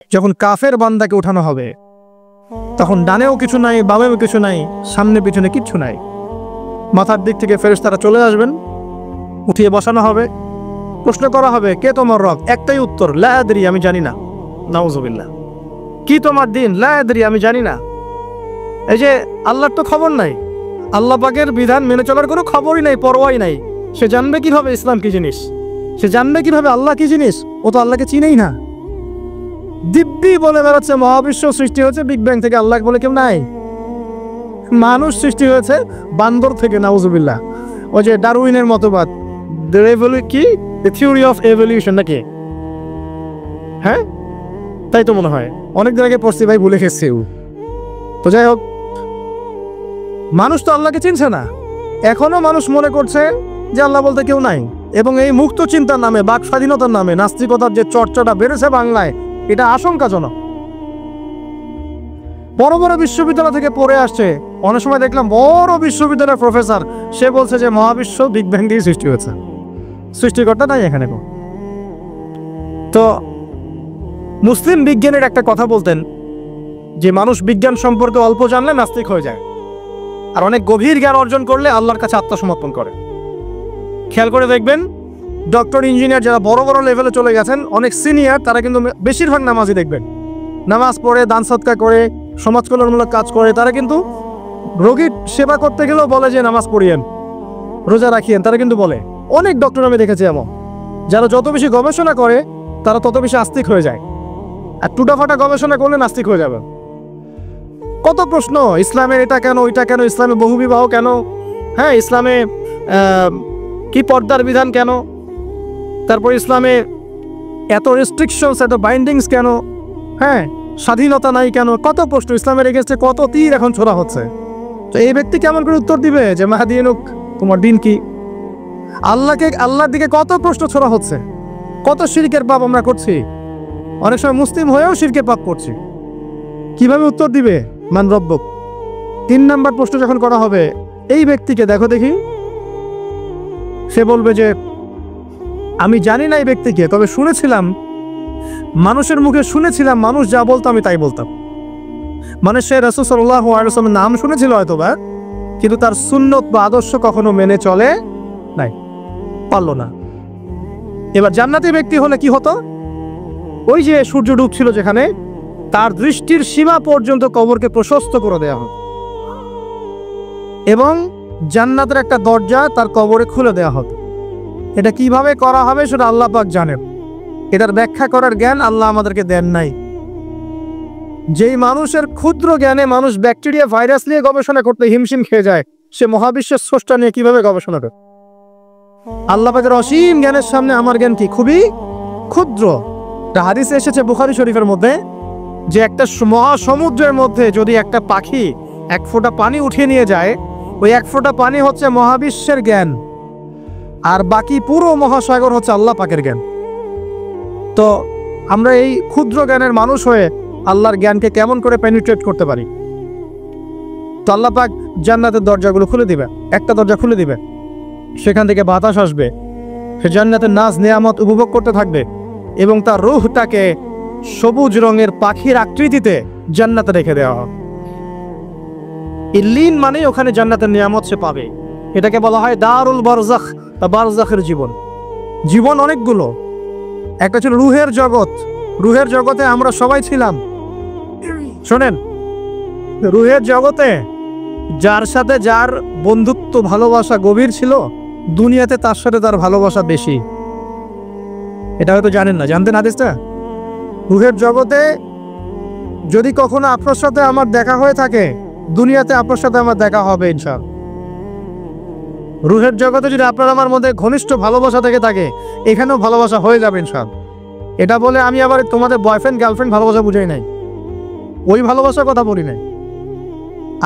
যখন কাফের বান্দাকে উঠানো হবে তখন ডানেও কিছু নাই, বামেও কিছু নাই, সামনে পিছনে কিচ্ছু নাই। মাথার দিক থেকে ফেরেশতারা চলে আসবেন, উঠিয়ে বসানো হবে, প্রশ্ন করা হবে কে তোমার রব? একটাই উত্তর, লা আদরি, আমি জানি না। নাউজুবিল্লাহ। কি তোমার দিন? লা আদরি, আমি জানি না। এই যে আল্লাহর তো খবর নাই, আল্লাহ পাকের বিধান মেনে চলার কোনো খবরই নাই, পরোয়াই নাই। সে জানবে কিভাবে ইসলাম কি জিনিস? সে জানবে কিভাবে আল্লাহ কি জিনিস? ও তো আল্লাহকে চিনেই না। দিব্যি বলে বেড়াচ্ছে মহাবিশ্ব সৃষ্টি হয়েছে বিগ ব্যাং থেকে, আল্লাহ বলে কেউ নাই। মানুষ সৃষ্টি হয়েছে বান্দর থেকে, নাউজুবিল্লাহ। ওই যে ডারউইনের মতবাদ, কি থিওরি অফ এভলিউশন নাকি? হ্যাঁ, তাই তো মনে হয়, অনেক দিন আগে পড়ছি ভাই, ভুলে গেছে। তো যাই হোক, মানুষ তো আল্লাহকে চিনছে না। এখনো মানুষ মনে করছে যে আল্লাহ বলতে কেউ নাই। এবং এই মুক্ত চিন্তার নামে, বাক স্বাধীনতার নামে নাস্তিকতার যে চর্চাটা বেড়েছে বাংলায়, এটা আশঙ্কাজনক। বড় বড় বিশ্ববিদ্যালয় থেকে পড়ে আসছে, অনেক সময় দেখলাম বড় বিশ্ববিদ্যালয়ের প্রফেসর, সে বলছে যে মহাবিশ্ব বিগ ব্যাং দিয়ে সৃষ্টি হয়েছে, সৃষ্টিকর্তা নাই এখানে। তো মুসলিম বিজ্ঞানের একটা কথা বলতেন যে মানুষ বিজ্ঞান সম্পর্কে অল্প জানলে নাস্তিক হয়ে যায়, আর অনেক গভীর জ্ঞান অর্জন করলে আল্লাহর কাছে আত্মসমর্পণ করে। খেয়াল করে দেখবেন, ডক্টর, ইঞ্জিনিয়ার যারা বড় বড় লেভেলে চলে গেছেন, অনেক সিনিয়র, তারা কিন্তু বেশিরভাগ নামাজি দেখবেন, নামাজ পড়ে, দান সদকা করে, সমাজ কল্যাণমূলক কাজ করে। তারা কিন্তু রোগীর সেবা করতে গেলেও বলে যে নামাজ পড়িয়েন, রোজা রাখিয়েন, তারা কিন্তু বলে। অনেক ডক্টর আমি দেখেছি এমন, যারা যত বেশি গবেষণা করে তারা তত বেশি আস্তিক হয়ে যায়, আর টুটাফাটা গবেষণা করলে নাস্তিক হয়ে যাবে। কত প্রশ্ন, ইসলামের এটা কেন, ওইটা কেন, ইসলামে বহুবিবাহ কেন, হ্যাঁ, ইসলামে কি পর্দার বিধান কেন, তারপর ইসলামে এত রেস্ট্রিকশনস, এত বাইন্ডিংস কেন, হ্যাঁ, স্বাধীনতা নাই কেন, কত প্রশ্ন। ইসলামের এগেইনস্টে কত তীর এখন ছোড়া হচ্ছে। তো এই ব্যক্তি কেমন করে উত্তর দিবে যে মাহদিনুক, তোমার দিন কি? আল্লাহর দিকে কত প্রশ্ন ছোড়া হচ্ছে, কত শিরকের পাপ আমরা করছি, অনেক সময় মুসলিম হয়েও শিরকের পাপ করছি। কিভাবে উত্তর দিবে মান রব্বুক? 3 নাম্বার প্রশ্ন যখন করা হবে, এই ব্যক্তিকে দেখো দেখি, সে বলবে যে আমি জানি না এই ব্যক্তিকে, তবে শুনেছিলাম, মানুষের মুখে শুনেছিলাম, মানুষ যা বলতো আমি তাই বলতাম। মানে সে রাসূল সাল্লাল্লাহু আলাইহি ওয়াসাল্লামের নাম শুনেছিল হয়তোবা, কিন্তু তার সুন্নত বা আদর্শ কখনো মেনে চলে নাই, পারল না। এবার জান্নাতি ব্যক্তি হলে কি হতো? ওই যে সূর্য ডুবছিল যেখানে, তার দৃষ্টির সীমা পর্যন্ত কবরকে প্রশস্ত করে দেওয়া হবে, এবং জান্নাতের একটা দরজা তার কবরে খুলে দেওয়া হবে। এটা কিভাবে করা হবে সেটা আল্লাহ পাক জানেন, এটার ব্যাখ্যা করার জ্ঞান আল্লাহ আমাদেরকে দেন নাই। যেই মানুষের ক্ষুদ্র জ্ঞানে মানুষ ব্যাকটেরিয়া, ভাইরাস নিয়ে গবেষণা করতে হিমশিম খেয়ে যায়, সে মহাবিশ্বের স্রষ্টা নিয়ে কিভাবে গবেষণা করে? আল্লাহ পাকের অসীম জ্ঞানের সামনে আমার জ্ঞান কি? খুবই ক্ষুদ্র। একটা হাদিসে এসেছে বুখারী শরীফের মধ্যে, যে একটা মহাসমুদ্রের মধ্যে যদি একটা পাখি 1 ফোঁটা পানি উঠিয়ে নিয়ে যায়, ওই 1 ফোঁটা পানি হচ্ছে মহাবিশ্বের জ্ঞান, আর বাকি পুরো মহাসাগর হচ্ছে আল্লাহ পাকের জ্ঞান। তো আমরা এই ক্ষুদ্র জ্ঞানের মানুষ হয়ে আল্লাহর জ্ঞানকে কেমন করে পেনিট্রেট করতে পারি? তো আল্লাহ পাক জান্নাতের দরজাগুলো খুলে দিবে, একটা দরজা খুলে দিবে, সেখান থেকে বাতাস আসবে, সে জান্নাতের নাজ নিয়ামত উপভোগ করতে থাকবে, এবং তার রূহটাকে সবুজ রঙের পাখির আকৃতিতে জান্নাতে রেখে দেওয়া হবে। ইল্লিন মানে ওখানে জান্নাতের নিয়ামত সে পাবে। এটাকে বলা হয় দারুল বারজাখ বা বারজাখের জীবন। জীবন অনেকগুলো, একটা ছিল রুহের জগৎ, রুহের জগতে আমরা সবাই ছিলাম। শোনেন, রুহের জগতে যার সাথে যার বন্ধুত্ব, ভালোবাসা গভীর ছিল, দুনিয়াতে তার সাথে তার ভালোবাসা বেশি। এটা হয়তো জানেন না, জানতেন হাদিসটা? রুহের জগতে যদি কখনো আপনার সাথে আমার দেখা হয়ে থাকে, দুনিয়াতে আপনার সাথে আমার দেখা হবে ইনশাআল্লাহ। রুহের জগতে যদি আপনার আমার মধ্যে ঘনিষ্ঠ ভালোবাসা থেকে থাকে, এখানেও ভালোবাসা হয়ে যাবে ইনশাআল্লাহ। এটা বলে আমি আবার তোমাদের বয়ফ্রেন্ড গার্লফ্রেন্ড ভালোবাসা বুঝাই নাই, ওই ভালোবাসার কথা বলি নাই।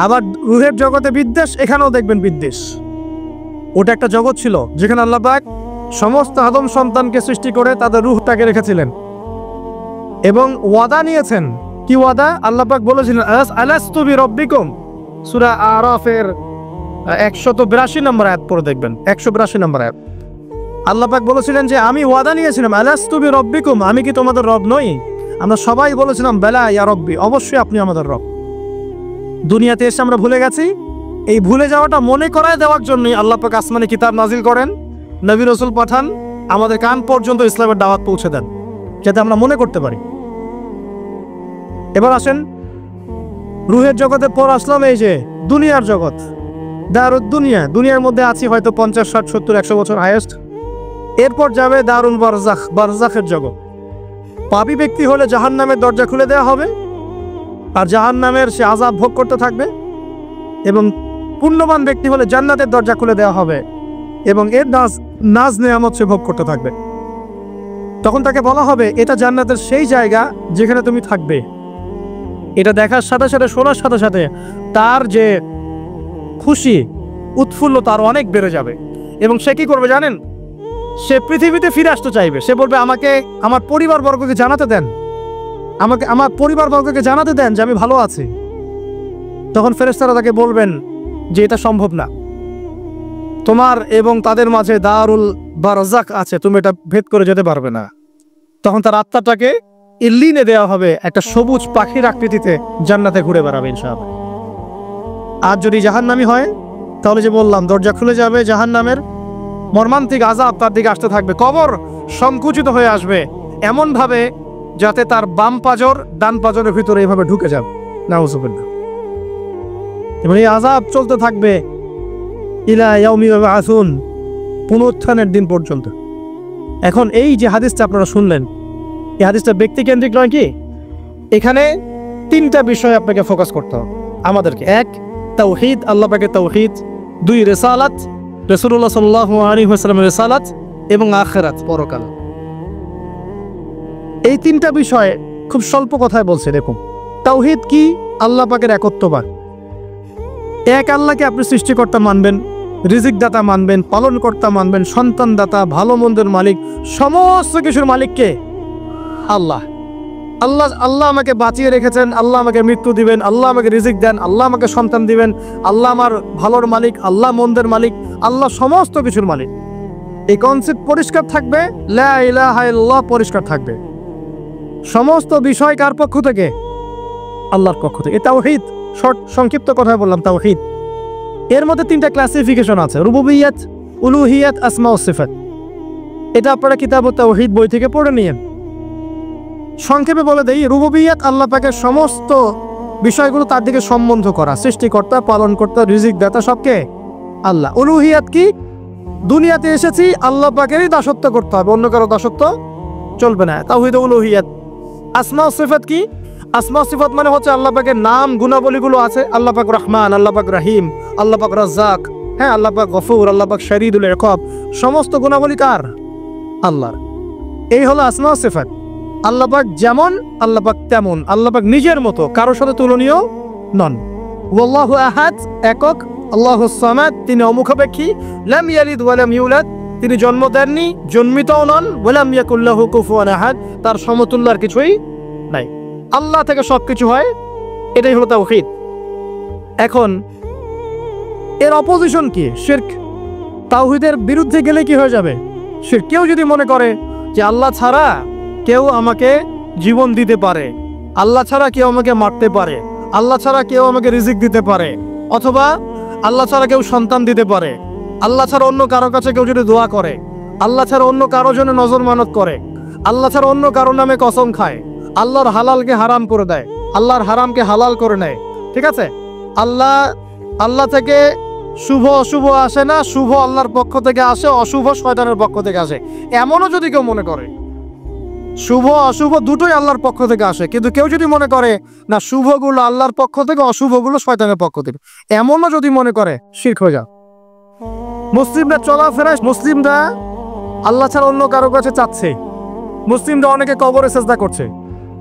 আবার রুহের জগতে বিদ্বেষ, এখানেও দেখবেন বিদ্বেষ। ওটা একটা জগৎ ছিল যেখানে আল্লাহ পাক সমস্ত আদম সন্তানকে সৃষ্টি করে তাদের রুহটাকে রেখেছিলেন এবং ওয়াদা নিয়েছেন। কি ওয়াদা? আল্লাহ পাক বলেছিলেন আলাস্তু বিরাব্বিকুম, সূরা আরাফের 182 নম্বর আয়াত পড়ে দেখবেন, 182 নম্বর আয়াত। আল্লাহ পাক বলেছিলেন যে আমি ওয়াদা নিয়েছিলাম, আলাস্তু বিরাব্বিকুম, আমি কি তোমাদের রব নই? আমরা সবাই বলেছিলাম বেলা ইয়া রব্বি, অবশ্যই আপনি আমাদের রব। দুনিয়াতে এসে আমরা ভুলে গেছি। এই ভুলে যাওয়াটা মনে করায় দেওয়ার জন্যই আল্লাহ পাক আসমানে কিতাব নাজিল করেন, নবী রাসূল পাঠান, আমাদের কান পর্যন্ত ইসলামের দাওয়াত পৌঁছে দেন, যাতে আমরা মনে করতে পারি। এবার আসেন রুহের জগতের পর আসলাম এই যে দুনিয়ার জগৎ, দারুদ দুনিয়া। দুনিয়ার মধ্যে আছি হয়তো 50, 60, 70, 100 বছর হায়েস্ট। এরপর যাবে দারুল বারজাখ, বারজাখের জগৎ। পাপী ব্যক্তি হলে জাহান্নামের দরজা খুলে দেওয়া হবে, আর জাহান্নামের সে আযাব ভোগ করতে থাকবে। এবং পুণ্যবান ব্যক্তি হলে জান্নাতের দরজা খুলে দেওয়া হবে এবং এর নাজ নেয়ামত সে ভোগ করতে থাকবে। তখন তাকে বলা হবে এটা জান্নাতের সেই জায়গা যেখানে তুমি থাকবে। এটা দেখার সাথে সাথে, শোনার সাথে সাথে তার যে খুশি, উৎফুল্ল তার অনেক বেড়ে যাবে। এবং সে কি করবে জানেন? সে পৃথিবীতে ফিরে আসতে চাইবে। সে বলবে আমাকে আমার পরিবারবর্গকে জানাতে দেন, আমাকে আমার পরিবারবর্গকে জানাতে দেন যে আমি ভালো আছি। তখন ফেরেশতারা তাকে বলবেন যে এটা সম্ভব না, তোমার এবং তাদের মাঝে দারুল বারজাখ আছে, তুমি এটা ভেদ করে যেতে পারবে না। তখন তার আত্মাটাকে ইল্লিনে দেওয়া হবে, একটা সবুজ পাখির আকৃতিতে জান্নাতে ঘুরে বেড়াবে ইনশাআল্লাহ। আর যদি জাহান্নামী হয় তাহলে যে বললাম দরজা খুলে যাবে জাহান্নামের, মর্মান্তিক আযাব তার দিকে আসতে থাকবে। কবর সংকুচিত হয়ে আসবে এমন ভাবে যাতে তার বাম পাজর ডান পাজরের ভিতরে এভাবে ঢুকে যাবে, নাউযুবিল্লাহ। এবং এই আযাব চলতে থাকবে ইলা ইয়াউমি ইউবআসুন, পুনরুত্থানের দিন পর্যন্ত। এখন এই যে হাদিসটা আপনারা শুনলেন, এই হাদিসটা ব্যক্তিকেন্দ্রিক নয় কি? এখানে তিনটা বিষয় আপনাকে ফোকাস করতে হবে আমাদেরকে। এক, তাওহীদ, আল্লাহ পাকের তাওহীদ। দুই, রিসালাত, রাসূলুল্লাহ সাল্লাল্লাহু আলাইহি ওয়াসাল্লামের রিসালাত। এবং আখিরাত, পরকাল। এই তিনটা বিষয় খুব স্বল্প কথায় বলছে। দেখুন, তাওহীদ কি? আল্লাহ পাকের একত্ববাদ। এক আল্লাহকে আপনি সৃষ্টিকর্তা মানবেন, রিজিক দাতা মানবেন, পালনকর্তা মানবেন, সন্তান দাতা, ভালো মন্দের মালিক, সমস্ত কিছুর মালিককে আল্লাহ। আল্লাহ আল্লাহ আমাকে বাঁচিয়ে রেখেছেন, আল্লাহ আমাকে মৃত্যু দিবেন, আল্লাহ আমাকে রিজিক দেন, আল্লাহ আমাকে সন্তান দিবেন, আল্লাহ আমার ভালোর মালিক, আল্লাহ মন্দের মালিক, আল্লাহ সমস্ত কিছুর মালিক। এই কনসেপ্ট পরিষ্কার থাকবে, লা ইলাহা ইল্লাল্লাহ পরিষ্কার থাকবে। সমস্ত বিষয় কার পক্ষ থেকে? আল্লাহর পক্ষ থেকে। তাওহীদ, সংক্ষিপ্ত কথায় বললাম তাওহীদ। এর মধ্যে তিনটা ক্লাসিফিকেশন আছে: রুবুবিয়্যাত, উলুহিয়্যাত, আসমা ও সিফাত। এটা আপনারা কিতাবুত তাওহীদ বই থেকে পড়ে নিয়েন। সংক্ষেপে বলে দেই, রুবুবিয়্যাত আল্লাহ পাকের সমস্ত বিষয়গুলো তার দিকে সম্বন্ধ করা, সৃষ্টিকর্তা, পালনকর্তা, রিজিক দাতা সবকে আল্লাহ। উলুহিয়্যাত কি? দুনিয়াতে এসেছি আল্লাহ পাকেরই দাসত্ব করতে হবে, অন্য কারো দাসত্ব চলবে না, তাওহীদ উলুহিয়্যাত। আসমা ও সিফাত কি? আসমা সিফাত মানে হচ্ছে আল্লাহ পাকের নাম গুণাবলীগুলো আছে। আল্লাহ পাক রহমান, আল্লাহ পাক রহিম, আল্লাহ পাক রাজ্জাক, হ্যাঁ, আল্লাহ পাক গফুর, আল্লাহ পাক শরীদুল ইকাব, সমস্ত গুণাবলী কার? আল্লাহর। এই হলো আসমা সিফাত। আল্লাহ পাক যেমন, আল্লাহ পাক তেমন, আল্লাহ পাক নিজের মতো, কারোর সাথে তুলনীয় নন। ওয়াল্লাহু আহাদ, একক। আল্লাহুস সামাদ, তিনি অমুখাপেক্ষী। লাম ইয়ালিদ ওয়া লাম ইউলাদ, তিনি জন্ম দেননি, জন্মিতও নন। ওয়া লাম ইয়াকুল লাহু কুফুয়ান আহাদ, তার সমতুল্য আর কিছুই নাই। আল্লাহ থেকে সবকিছু হয়, এটাই হলো তাওহীদ। এখন এর অপোজিশন কি? শিরক। তাওহীদের বিরুদ্ধে গেলে কি হয়ে যাবে? শিরক। কেউ যদি মনে করে যে আল্লাহ ছাড়া কেউ আমাকে জীবন দিতে পারে, আল্লাহ ছাড়া কেউ আমাকে মারতে পারে, আল্লাহ ছাড়া কেউ আমাকে রিজিক দিতে পারে, অথবা আল্লাহ ছাড়া কেউ সন্তান দিতে পারে, আল্লাহ ছাড়া অন্য কারো কাছে কেউ যদি দোয়া করে, আল্লাহ ছাড়া অন্য কারো জন্য নজর মানত করে, আল্লাহ ছাড়া অন্য কারোর নামে কসম খায়, আল্লাহর হালালকে হারাম করে দেয়, আল্লাহর হারামকে হালাল করে নেয়, ঠিক আছে? আল্লাহ থেকে শুভ অশুভ আসে না, শুভ আল্লাহর পক্ষ থেকে আসে, অশুভ শয়তানের পক্ষ থেকে আসে, এমনও যদি কেউ মনে করে, শুভ অশুভ দুটোই আল্লাহর পক্ষ থেকে আসে, কিন্তু কেউ যদি মনে করে না শুভগুলো আল্লাহর পক্ষ থেকে, অশুভগুলো শয়তানের পক্ষ থেকে, এমনও যদি মনে করে, শিরক হয়ে যায়। মুসলিমরা চলাফেরায়, মুসলিমরা আল্লাহ ছাড়া অন্য কারো কাছে চাচ্ছে, মুসলিমরা অনেকে কবরে সেজদা করছে,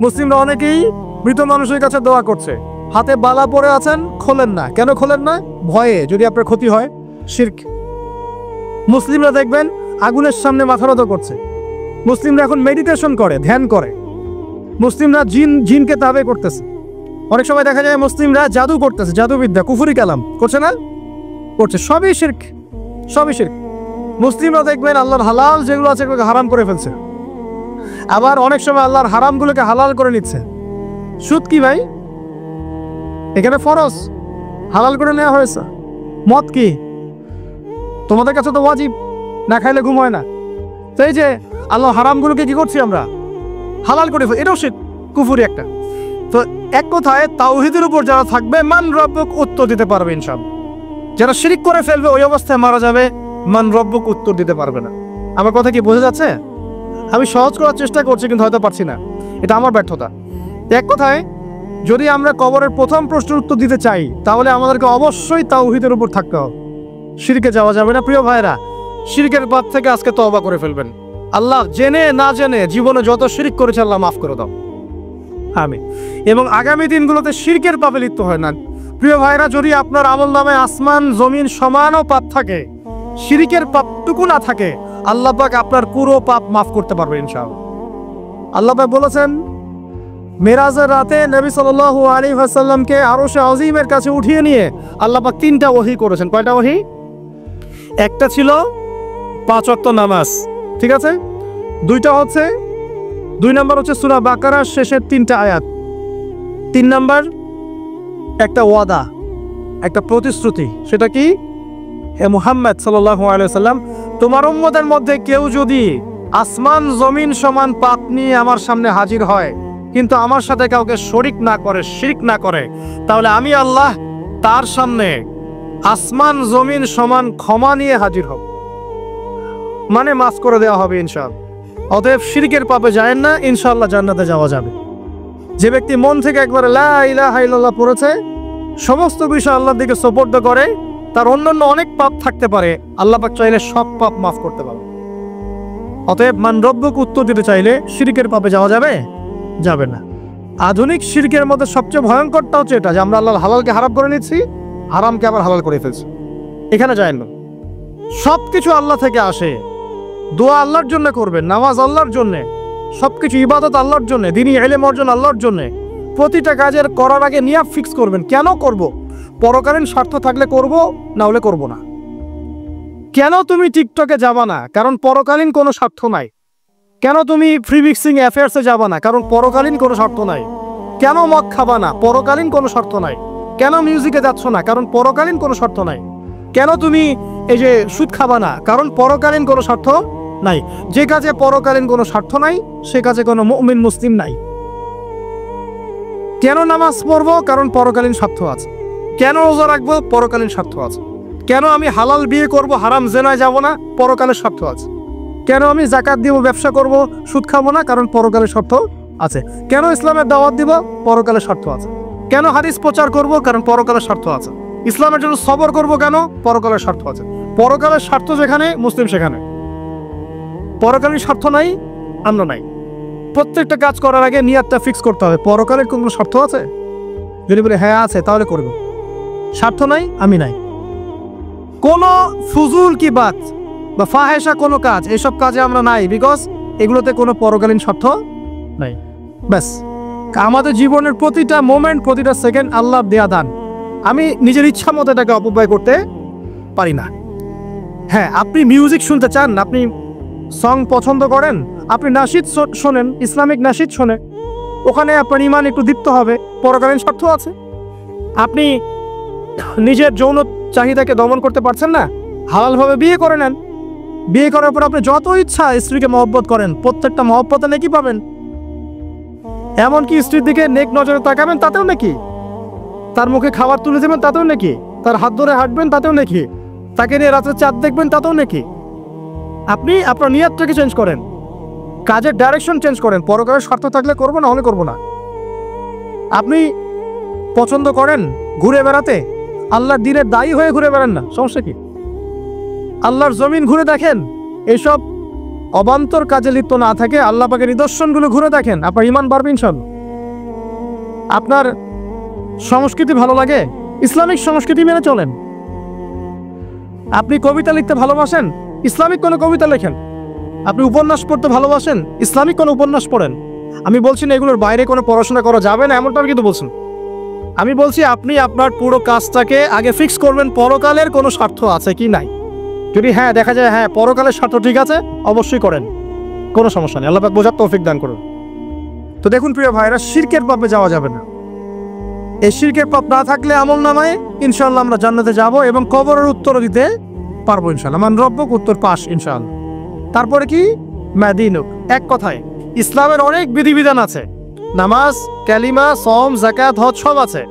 মুসলিমরা অনেকেই মৃত মানুষের কাছে দোয়া করছে, হাতে বালা পরে আছেন, খোলেন না। কেন খোলেন না? ভয়ে যদি আপনার ক্ষতি হয়, শিরক। মুসলিমরা দেখবেন আগুনের সামনে মাথা নত করছে, মুসলিমরা এখন মেডিটেশন করে, ধ্যান করে, মুসলিমরা জিনকে তাবে করতেছে। অনেক সময় দেখা যায় মুসলিমরা জাদু করতেছে, জাদুবিদ্যা, কুফরি কালাম করছে না? করছে। সবই শিরক, সবই শিরক। মুসলিমরা দেখবেন আল্লাহর হালাল যেগুলো আছে এগুলোকে হারাম করে ফেলছে। আবার অনেক সময় আল্লাহর হারামগুলোকে হালাল করে নিচ্ছে। সুদ কি ভাই? এখানে ফরজ, হালাল করে নেওয়া হয়েছে। মদ কি? তোমাদের কাছে তো ওয়াজিব, না খাইলে ঘুম হয় না। তো এই যে আল্লাহ হারামগুলোকে কি করছি আমরা? হালাল করে, এটাও শিরক, কুফরি একটা। তো এক কথায় তাওহীদের উপর যারা থাকবে মান রব্বুক উত্তর দিতে পারবে ইনশাআল্লাহ। যারা শিরক করে ফেলবে ওই অবস্থায় মারা যাবে, মান রব্বুক উত্তর দিতে পারবে না। আমার কথা কি বোঝা যাচ্ছে? আমি সহজ করার চেষ্টা করছি কিন্তু হয়তো পারছি না, এটা আমার ব্যর্থতা। এক কথায় যদি আমরা কবরের প্রথম প্রশ্নের উত্তর দিতে চাই তাহলে আমাদেরকে অবশ্যই তাওহীদের উপর থাকতে হবে, শিরকে যাওয়া যাবে না। প্রিয় ভাইরা, শিরকের পাপ থেকে আজকে তওবা করে ফেলবেন। আল্লাহ জেনে না জেনে জীবনে যত শিরক করেছে আল্লাহ মাফ করে দাও, আমিন। এবং আগামী দিনগুলোতে শিরকের পাপে লিপ্ত হয় না। প্রিয় ভাইরা, যদি আপনার আমল নামে আসমান জমিন সমানও পাপ থাকে, শিরকের পাপটুকু না থাকে, আল্লাহ পাক আপনার পুরো পাপ মাফ করতে পারবে ইনশাআল্লাহ। আল্লাহ পাক বলেছেন মেরাজের রাতে নবী সাল্লাল্লাহু আলাইহি ওয়াসাল্লামকে আরশে আজিমের কাছে উঠিয়ে নিয়ে আল্লাহ পাক 3টা ওহী করেছেন। কয়টা ওহী? একটা ছিল 5 ওয়াক্ত নামাজ, ঠিক আছে? 2টা হচ্ছে 2 নাম্বার হচ্ছে সূরা বাকারার শেষের 3টা আয়াত। 3 নাম্বার একটা ওয়াদা, একটা প্রতিশ্রুতি। সেটা কি? হে মুহাম্মদ সাল্লাল্লাহু আলাইহি ওয়াসাল্লাম, তোমার উম্মতের মধ্যে কেউ যদি আসমান জমিন সমান পাপ নিয়ে আমার সামনে হাজির হয় কিন্তু আমার সাথে কাউকে শরিক না করে, শিরক না করে, তাহলে আমি আল্লাহ তার সামনে আসমান জমিন সমান ক্ষমা নিয়ে হাজির হব, মানে মাফ করে দেওয়া হবে ইনশাআল্লাহ। অতএব শিরকের পাপে যায় না, ইনশাআল্লাহ জান্নাতে যাওয়া যাবে। যে ব্যক্তি মন থেকে একবার লা ইলাহা ইল্লাল্লাহ পড়েছে, সমস্ত বিষয় আল্লাহর দিকে সুপর্দ করে, তার অন্যান্য অনেক পাপ থাকতে পারে, আল্লাহ পাক চাইলে সব পাপ মাফ করতে পারে। অতএব মান রব্বুক উত্তর দিতে চাইলে শিরকের পাপে যাওয়া যাবে? যাবে না। আধুনিক শিরকের মধ্যে সবচেয়ে ভয়ঙ্করটা হচ্ছে এটা যে আমরা আল্লাহর হালালকে হারাম করে নিচ্ছি, হারামকে আবার হালাল করে ফেলছি। এখানে যায় না। সবকিছু আল্লাহ থেকে আসে, দোয়া আল্লাহর জন্য করবেন, নামাজ আল্লাহর জন্য, সবকিছু ইবাদত আল্লাহর জন্য, দ্বীনি ইলম অর্জন আল্লাহর জন্য। প্রতিটা কাজের করার আগে নিয়াত ফিক্স করবেন, কেন করব? পরকালীন স্বার্থ থাকলে করব, না হলে করব না। কেন তুমি টিকটকে যাবা না? কারণ পরকালীন কোনো স্বার্থ নাই। কেন তুমি ফ্রি মিক্সিং অ্যাফেয়ার্সে যাবা না? কারণ পরকালীন কোনো স্বার্থ নাই। কেন মদ খাবা না? পরকালীন কোনো স্বার্থ নাই। কেন মিউজিকে যাচ্ছ না? কারণ পরকালীন কোনো স্বার্থ নাই। কেন তুমি এই যে সুদ খাবা না? কারণ পরকালীন কোনো স্বার্থ নাই। যে কাজে পরকালীন কোনো স্বার্থ নাই সে কাজে কোনো মুমিন মুসলিম নাই। কেন নামাজ পড়বো? কারণ পরকালীন স্বার্থ আছে। কেন রোজা রাখবো? পরকালীন স্বার্থ আছে। কেন আমি হালাল বিয়ে করব, হারাম জেনায় যাব না? পরকালের স্বার্থ আছে। কেন আমি যাকাত দিব, ব্যবসা করব, সুদ খাবো না? কারণ পরকালের স্বার্থ আছে। কেন ইসলামের দাওয়াত দিব? পরকালের স্বার্থ আছে। কেন হাদিস প্রচার করব? কারণ পরকালের স্বার্থ আছে। ইসলামের জন্য সবর করব কেন? পরকালের স্বার্থ আছে। পরকালের স্বার্থ যেখানে, মুসলিম সেখানে। পরকালীন স্বার্থ নাই, আমরা নাই। প্রত্যেকটা কাজ করার আগে নিয়াতটা ফিক্স করতে হবে, পরকালের কোনো স্বার্থ আছে? যদি বলে হ্যাঁ আছে, তাহলে করব। স্বার্থ নাই, আমি নাই। কোন ফুজুল কি বাত বা ফাহেসা কোনো কাজ, এসব কাজে আমরা নাই, বিকজ এগুলোতে কোনো পরকালীন স্বার্থ নাই। ব্যাস, আমাদের জীবনের প্রতিটা মোমেন্ট, প্রতিটা সেকেন্ড আল্লাহ দেয়া দান। আমি নিজের ইচ্ছা মতো এটাকে অপব্যয় করতে পারি না। হ্যাঁ, আপনি মিউজিক শুনতে চান, আপনি সং পছন্দ করেন, আপনি নাশিদ শোনেন, ইসলামিক নাশিদ শোনেন, ওখানে আপনার ইমান একটু দীপ্ত হবে, পরকালীন স্বার্থ আছে। আপনি নিজের যৌন চাহিদাকে দমন করতে পারছেন না, হালালভাবে বিয়ে করে নেন। বিয়ে করার পর আপনি যত ইচ্ছা স্ত্রীকে মহব্বত করেন, প্রত্যেকটা মহব্বতে নেকি পাবেন। এমনকি স্ত্রীর দিকে নেক নজরে তাকাবেন, তাতেও নাকি। তার মুখে খাবার তুলে দেবেন, তাতেও নাকি। তার হাত ধরে হাঁটবেন, তাতেও নাকি। তাকে নিয়ে রাত্রে চাঁদ দেখবেন, তাতেও নাকি। আপনি আপনার নিয়তটাকে চেঞ্জ করেন, কাজের ডাইরেকশন চেঞ্জ করেন। পরকালের স্বার্থ থাকলে করবো, না হলে করবো না। আপনি পছন্দ করেন ঘুরে বেড়াতে, আল্লাহর দিনের দায়ী হয়ে ঘুরে বেড়ান না, সমস্যা কি? আল্লাহর জমিন ঘুরে দেখেন, এইসব অবান্তর কাজে লিপ্ত না থাকে আল্লাহ পাকের নিদর্শনগুলো ঘুরে দেখেন, আপনার ইমান বাড়বে ইনশাআল্লাহ। আপনার সংস্কৃতি ভালো লাগে, ইসলামিক সংস্কৃতি মেনে চলেন। আপনি কবিতা লিখতে ভালোবাসেন, ইসলামিক কোনো কবিতা লেখেন। আপনি উপন্যাস পড়তে ভালোবাসেন, ইসলামিক কোনো উপন্যাস পড়েন। আমি বলছি না এগুলোর বাইরে কোনো পড়াশোনা করা যাবে না, এমনটা আমি কিন্তু বলছেন। আমি বলছি আপনি আপনার পুরো কাজটাকে আগে ফিক্স করবেন, পরকালের কোনো স্বার্থ আছে কি নাই। যদি হ্যাঁ দেখা যায় হ্যাঁ পরকালের স্বার্থ ঠিক আছে, অবশ্যই করেন। কোনো সমস্যা নেই, আল্লাহ পাক বোঝার তৌফিক দান করুন। তো দেখুন প্রিয় ভাইরা, শিরকের পাপে যাওয়া যাবে না। এই শিরকের পাপ না থাকলে আমল নামায় ইনশাআল্লাহ আমরা জান্নাতে যাব এবং কবরের উত্তর দিতে পারবো ইনশাআল্লাহ। মান রব্বুক, উত্তর পাস ইনশাআল্লাহ। তারপরে কি? মা দীনুক। এক কথায় ইসলামের অনেক বিধিবিধান আছে, নামাজ, কালিমা, সওম, যাকাত, হজ সব আছে।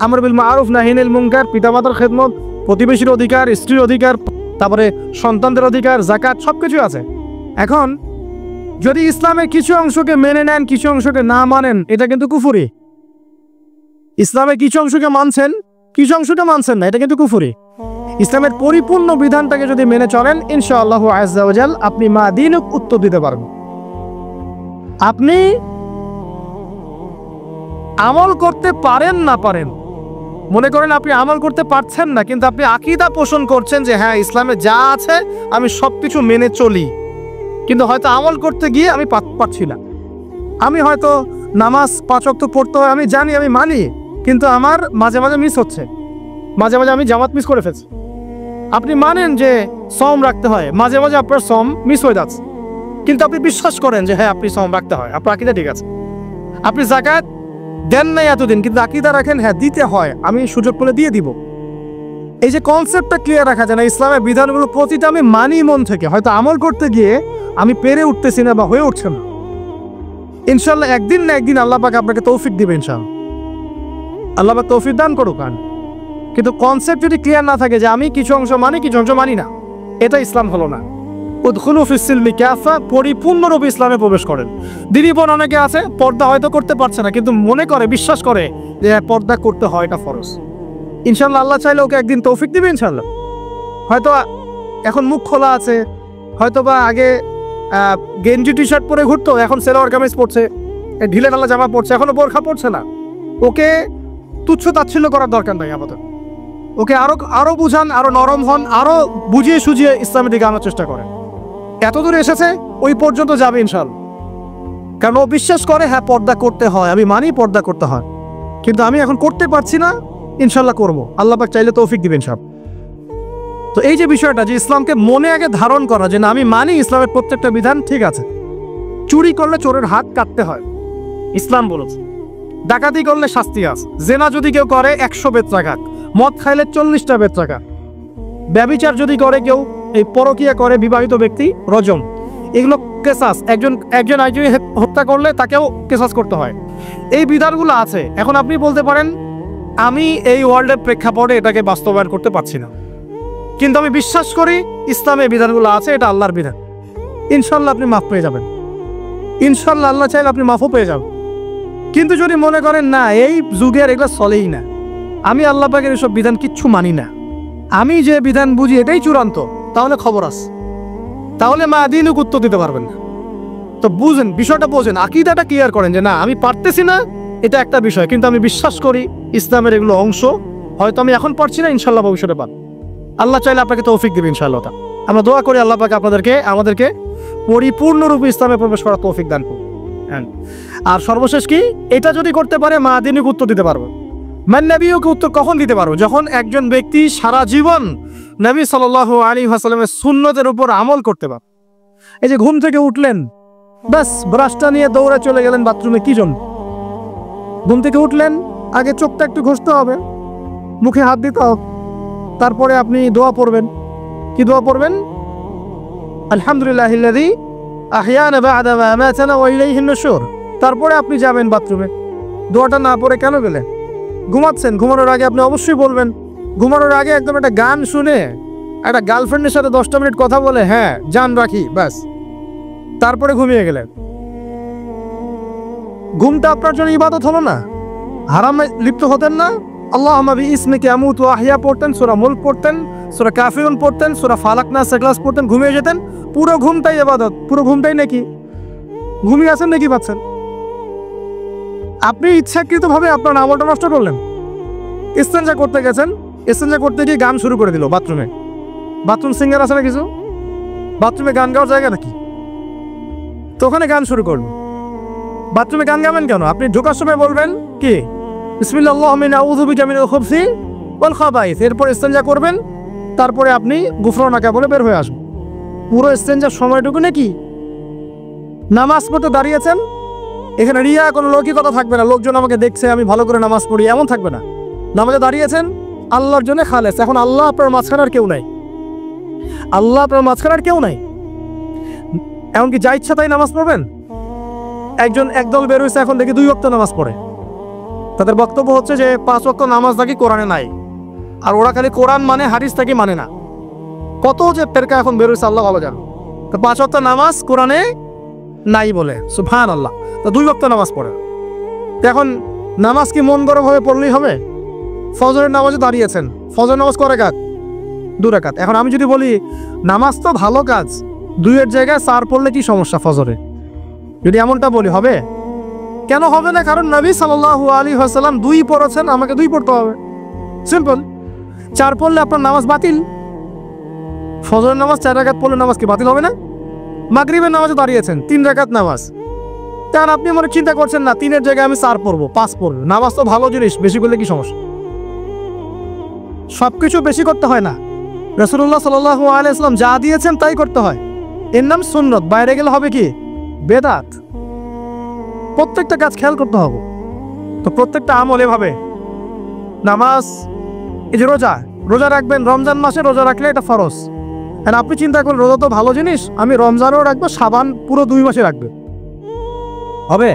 আমর বিল মারুফ, নাহি আনিল মুনকার, পিতামাতার খেদমত, প্রতিবেশীর অধিকার, স্ত্রীর অধিকার, তারপরে সন্তানদের অধিকার, যাকাত সবকিছু আছে। এখন যদি ইসলামের কিছু অংশকে মেনে নেন, কিছু অংশকে না মানেন, এটা কিন্তু কুফরি। ইসলামের কিছু অংশকে মানছেন, কিছু অংশকে মানছেন না, এটা কিন্তু কুফরি। ইসলামের পরিপূর্ণ বিধানটাকে যদি মেনে চলেন ইনশাআল্লাহ আযজা ওয়া জাল আপনি মা দীনুক উত্তর দিতে পারবেন। আপনি আমল করতে পারেন না পারেন, মনে করেন আপনি আমল করতে পারছেন না, কিন্তু আপনি আকীদা পোষণ করছেন যে হ্যাঁ ইসলামে যা আছে আমি সবকিছু মেনে চলি, কিন্তু হয়তো আমল করতে গিয়ে আমি পারছি না। আমি হয়তো নামাজ 5 ওয়াক্ত পড়তে হয়, আমি জানি, আমি মানি, কিন্তু আমার মাঝে মাঝে মিস হচ্ছে, মাঝে মাঝে আমি জামাত মিস করে ফেলছি। আপনি মানেন যে সওম রাখতে হয়, মাঝে মাঝে আপনার সওম মিস হয়ে যাচ্ছে, কিন্তু আপনি বিশ্বাস করেন যে হ্যাঁ আপনি সওম রাখতে হয়, আপনার আকীদা ঠিক আছে। আপনি যাকাত দেন নাই এতদিন, কিন্তু আকীদা রাখেন হ্যাঁ দিতে হয়, আমি সুযোগ পেলে দিয়ে দিব। এই যে কনসেপ্টটা ক্লিয়ার রাখা যায় না, ইসলামের বিধানগুলো প্রতিটা আমি মানি মন থেকে, হয়তো আমল করতে গিয়ে আমি পেরে উঠতেছি না বা হয়ে উঠছে না। ইনশাআল্লাহ একদিন না একদিন আল্লাহ পাক আপনাকে তৌফিক দিবে ইনশাআল্লাহ, আল্লাহ পাক তৌফিক দান করুক। কিন্তু কনসেপ্ট যদি ক্লিয়ার না থাকে যে আমি কিছু অংশ মানি, কিছু অংশ মানি না, এটা ইসলাম হলো না। উদখুলু ফিস-সিলমি কাফা, পরিপূর্ণরূপে ইসলামে প্রবেশ করেন। দিদি বোন অনেকে আছে পর্দা হয়তো করতে পারছে না, কিন্তু মনে করে, বিশ্বাস করে যে পর্দা করতে হয়, এটা ফরজ। ইনশাআল্লাহ আল্লাহ চাইলে ওকে একদিন তৌফিক দিবে ইনশাআল্লাহ। হয়তো এখন মুখ খোলা আছে, হয়তো বা আগে গেঞ্জি টি শার্ট পরে ঘুরতো, এখন সেলোয়ার কামিজ পরছে, ঢিলে ঢালা জামা পরছে, এখনো বোরখা পরছে না। ওকে তুচ্ছ তাচ্ছিল্য করার দরকার নাই আপাতত, ওকে আরো বুঝান, আরো নরম হন, আরো বুঝিয়ে সুঝিয়ে ইসলামের দিকে আনার চেষ্টা করেন। এত দূর এসেছে, ওই পর্যন্ত যাবে ইনশাআল্লাহ। কারণ ও বিশ্বাস করে হ্যাঁ পর্দা করতে হয়, আমি মানি পর্দা করতে হয়, কিন্তু আমি এখন করতে পারছি না, ইনশাআল্লাহ করব, আল্লাহ পাক চাইলে তৌফিক দিবেন সব। তো এই যে বিষয়টা, যে ইসলামকে মনে আগে ধারণ করা, যে না আমি মানি ইসলামের প্রত্যেকটা বিধান ঠিক আছে। চুরি করলে চোরের হাত কাটতে হয়, ইসলাম বলেছে। ডাকাতি করলে শাস্তি আছে, জেনা যদি কেউ করে 100 বেত্রাঘাত, মদ খাইলে 40টা বেত্রাঘাত, ব্যভিচার যদি করে কেউ, এই পরকিয়া করে বিবাহিত ব্যক্তি, রজম, এগুলো কেসাস। একজন আরেকজনকে হত্যা করলে তাকেও কেসাস করতে হয়। এই বিধানগুলো আছে। এখন আপনি বলতে পারেন আমি এই ওয়ার্ল্ডের প্রেক্ষাপটে এটাকে বাস্তবায়ন করতে পারছি না, কিন্তু আমি বিশ্বাস করি ইসলামে বিধানগুলো আছে, এটা আল্লাহর বিধান। ইনশাআল্লাহ আপনি মাফ পেয়ে যাবেন, ইনশাআল্লাহ আল্লাহ চাইলে আপনি মাফও পেয়ে যাবেন। কিন্তু যদি মনে করেন না এই যুগে আর এগুলো চলেই না, আমি আল্লাহ পাকের এসব বিধান কিচ্ছু মানি না, আমি যে বিধান বুঝি এটাই চূড়ান্ত, তাহলে খবর আছে, তাহলে মা দীনুক উত্তর দিতে পারবেন না। তো বুঝেন, বিষয়টা বোঝেন, আকীদাটা ক্লিয়ার করেন যে না আমি পারতেছি না, এটা একটা বিষয়, কিন্তু আমি বিশ্বাস করি ইসলামের এগুলো অংশ, হয়তো আমি এখন পারছি না, ইনশাআল্লাহ ভবিষ্যতে পারব। আল্লাহ চাইলে আপনাকে তৌফিক দিবে ইনশাআল্লাহ। আমরা দোয়া করি আল্লাহ পাক আমাদেরকে পরিপূর্ণরূপে ইসলামে প্রবেশ করার তৌফিক দান করুন। আর সর্বশেষ কি, এটা যদি করতে পারে মা দীনুক উত্তর দিতে পারবো। মান নবিয়ুক উত্তর কখন দিতে পারবো? যখন একজন ব্যক্তি সারা জীবন নবী সাল্লাল্লাহু আলাইহি ওয়াসাল্লামের সুন্নতের উপর আমল করতে পারে। এই যে ঘুম থেকে উঠলেন, বাস ব্রাশটা নিয়ে দৌড়ে চলে গেলেন বাথরুমে, কি জন্য? ঘুম থেকে উঠলেন, আগে চোখটা একটু ঘষতে হবে, মুখে হাত দিতে হবে, তারপরে আপনি দোয়া পড়বেন। কি দোয়া পড়বেন? আলহামদুলিল্লাহিল্লাযী আহইয়ানা বা'দা মা আমাতানা ওয়া ইলাইহিন নুশুর। তারপরে আপনি যাবেন বাথরুমে। দোয়াটা না পড়ে কেন গেলেন? ঘুমাচ্ছেন, ঘুমানোর আগে আপনি অবশ্যই বলবেন। ঘুমানোর আগে একদম একটা গান শুনে, একটা গার্লফ্রেন্ডের সাথে 10টা মিনিট কথা বলে হ্যাঁ জান রাখি, ব্যাস, তারপরে ঘুমিয়ে গেলেন। ঘুমটা আপনার জন্য ইবাদত হলো না? হারামে লিপ্ত হতেন না? আল্লাহুম্মা বিইসমিকা আমুতু ওয়া আহইয়া পড়তেন, সূরা মুলক পড়তেন, সূরা কাফিরুন পড়তেন, সূরা ফালাক নাস ইখলাস পড়তেন, ঘুমিয়ে যেতেন। পুরো ঘুমটাই ইবাদত, পুরো ঘুমটাই নাকি ঘুমিয়ে আছেন নাকি পাচ্ছেন? আপনি ইচ্ছাকৃতভাবে আপনার আমলটা নষ্ট করলেন। ইস্তেঞ্জা করতে গেছেন, ইস্তেঞ্জা করতে গিয়ে গান শুরু করে দিল বাথরুমে। বাথরুম সিঙ্গার আছে না কিছু? বাথরুমে গান গাওয়ার জায়গা নাকি? তো ওখানে গান শুরু করবেন। বাথরুমে গান গাবেন কেন? আপনি ঢোকার সময় বলবেন কি বিসমিল্লাহ আল্লাহুম্মা ইন্নী আউযু বিকা মিনাল খুবসি ওয়াল খাবাইস। এরপর ইস্তেঞ্জা করবেন, তারপরে আপনি গুফরানাকা বলে বের হয়ে আসবেন। পুরো ইস্তেঞ্জার সময়টুকু নাকি নামাজ পড়তে দাঁড়িয়েছেন, এখানে রিয়া কোনো লৌকিকতা থাকবে না, লোকজন আমাকে দেখছে আমি ভালো করে নামাজ পড়ি, এমন থাকবে না। নামাজে দাঁড়িয়েছেন আল্লাহর জন্য খালেস। এখন আল্লাহ আপনার মাঝখানে আর কেউ নাই, আল্লাহ আপনার মাঝখানে আর কেউ নাই। এমনকি যা ইচ্ছা তাই নামাজ পড়বেন। একদল বের হয়েছে এখন দেখি 2 ওয়াক্ত নামাজ পড়ে। তাদের বক্তব্য হচ্ছে যে 5 ওয়াক্ত নামাজ নাকি কোরআনে নাই, আর ওরা খালি কোরআন মানে হাদিস নাকি মানে না। কত যে ফেরকা এখন বের হয়েছে আল্লাহ ভালো জানে। তো 5 ওয়াক্ত নামাজ কোরআনে নাই বলে, সুবহানাল্লাহ। তো 2 ওয়াক্ত নামাজ পড়ে। তো এখন নামাজ কি মন গড়া ভাবে পড়লেই হবে? ফজরের নামাজে দাঁড়িয়েছেন, ফজর নামাজ কয় রাকাত? 2 রাকাত। এখন আমি যদি বলি নামাজ তো ভালো কাজ, 2-এর জায়গায় 4 পড়লে কি সমস্যা ফজরে? যদি এমনটা বলি হবে? কেন হবে না? কারণ নবী সাল্লাল্লাহু আলাইহি ওয়াসাল্লাম 2 পড়েছেন, আমাকে 2 পড়তে হবে। সিম্পল। 4 পড়লে আপনার নামাজ বাতিল। ফজরের নামাজ 4 রাকাত পড়লে নামাজ কি বাতিল হবে না? মাগরিবের নামাজে দাঁড়িয়েছেন 3 রাকাত নামাজ, কারণ আপনি মনে চিন্তা করছেন না 3-এর জায়গায় আমি 4 পড়বো, 5 পড়বো। নামাজ তো ভালো জিনিস, বেশি করলে কি সমস্যা? সবকিছু বেশি করতে হয় না। রাসূলুল্লাহ সাল্লাল্লাহু আলাইহি ওয়াসাল্লাম যা দিয়েছেন তাই করতে হয়। এর নাম সুন্নত। বাইরে গেলে হবে কি? বেদাত। প্রত্যেকটা কাজ খেয়াল করতে হবে। তো প্রত্যেকটা আমল এভাবে। নামাজ, এই যে রোজা রাখবেন, রমজান মাসে রোজা রাখলে এটা ফরজ। আর আপনি চিন্তা করেন রোজা তো ভালো জিনিস, আমি রমজানও রাখবো, শাবান পুরো 2 মাসে রাখবে, হবে?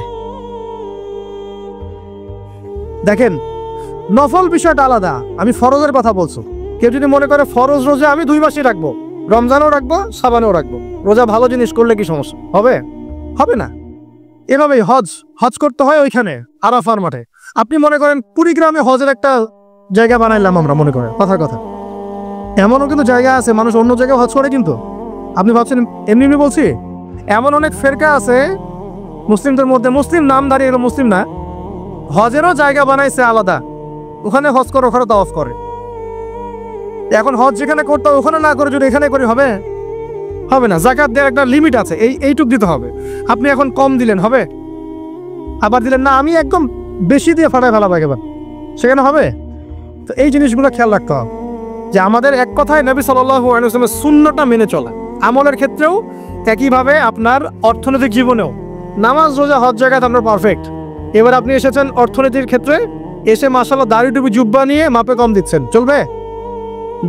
দেখেন নফল বিষয়টা আলাদা, আমি ফরজের কথা বলছি। কেউ যদি মনে করে ফরজ রোজা আমি 2 মাসই রাখবো, রমজানও রাখবো, শাবানও রাখবো, রোজা ভালো জিনিস করলে কি সমস্যা হবে? হবে না। এভাবেই হজ করতে হয় ওইখানে আরাফার মাঠে। আপনি মনে করেন কুড়িগ্রামে হজের একটা জায়গা বানাইলাম আমরা, মনে করেন কথার কথা, এমনও কিন্তু জায়গা আছে মানুষ অন্য জায়গায় হজ করে। কিন্তু আপনি ভাবছেন এমনি বলছি, এমন অনেক ফেরকা আছে মুসলিমদের মধ্যে, মুসলিম নাম দাঁড়িয়ে এলো মুসলিম না, হজেরও জায়গা বানাইছে আলাদা, ওখানে হজ করে, ওখানে তাওয়াফ করে। এখন হজ যেখানে করতে হবে ওখানে না করে যদি এখানে করি হবে? হবে না। যাকাত দেওয়ার একটা লিমিট আছে, এইটুক দিতে হবে। আপনি এখন কম দিলেন হবে, আবার দিলেন না আমি একদম বেশি দিয়ে ফাটায় ফেলা এবার, সেখানে হবে? তো এই জিনিসগুলো খেয়াল রাখতে হবে যে আমাদের এক কথায় নবী সাল্লাল্লাহু আলাইহি ওয়াসাল্লামের সুন্নতটা মেনে চলা, আমলের ক্ষেত্রেও একইভাবে আপনার অর্থনৈতিক জীবনেও। নামাজ রোজা হজ জায়গায় আপনার পারফেক্ট। এবার আপনি এসেছেন অর্থনীতির ক্ষেত্রে, এসে মাশাআল্লাহ দাড়ি টুপি জুব্বা নিয়ে মাপে কম দিচ্ছেন, চলবে?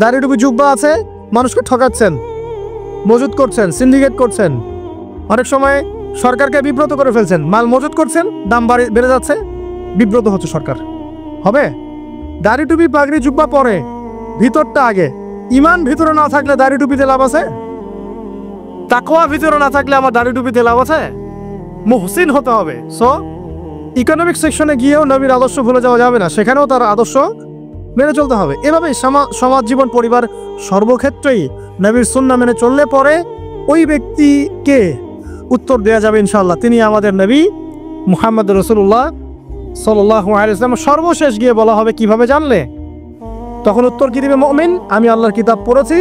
দাড়ি টুপি জুব্বা আছে, মানুষকে ঠকাচ্ছেন, মজুদ করছেন, সিন্ডিকেট করছেন, অনেক সময় সরকারকে বিব্রত করে ফেলছেন, মাল মজুদ করছেন, দাম বেড়ে যাচ্ছে, বিব্রত হচ্ছে সরকার, হবে? দাড়ি টুপি পাগড়ি জুব্বা পরে, ভিতরটা আগে। ইমান ভিতরে না থাকলে দাড়ি টুপিতে লাভ আছে? তাকওয়া ভিতরে না থাকলে আমার দাড়ি টুপিতে লাভ আছে? মুহসিন হতে হবে। সো ইকোনমিক সেকশনে গিয়েও নবীর আদর্শ ভুলে যাওয়া যাবে না, সেখানেও তার আদর্শ মেনে চলতে হবে। এভাবেই সমাজ জীবন, পরিবার, সর্বক্ষেত্রেই নবীর সুন্নাহ মেনে চললে পরে ওই ব্যক্তিকে উত্তর দেওয়া যাবে ইনশাআল্লাহ, তিনি আমাদের নবী মুহাম্মদ রাসূলুল্লাহ সাল্লাল্লাহু আলাইহি ওয়াসাল্লাম। সর্বশেষ গিয়ে বলা হবে কিভাবে জানলে? তখন উত্তর কি দিবে মুমিন? আমি আল্লাহর কিতাব পড়েছি,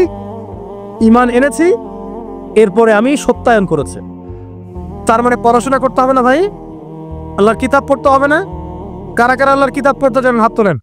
ঈমান এনেছি, এরপরে আমি সত্যায়ন করেছি। তার মানে পড়াশোনা করতে হবে না ভাই, আল্লাহর কিতাব পড়তে হবে না? কারা কারা আল্লাহর কিতাব পড়তে জানেন হাত তোলেন।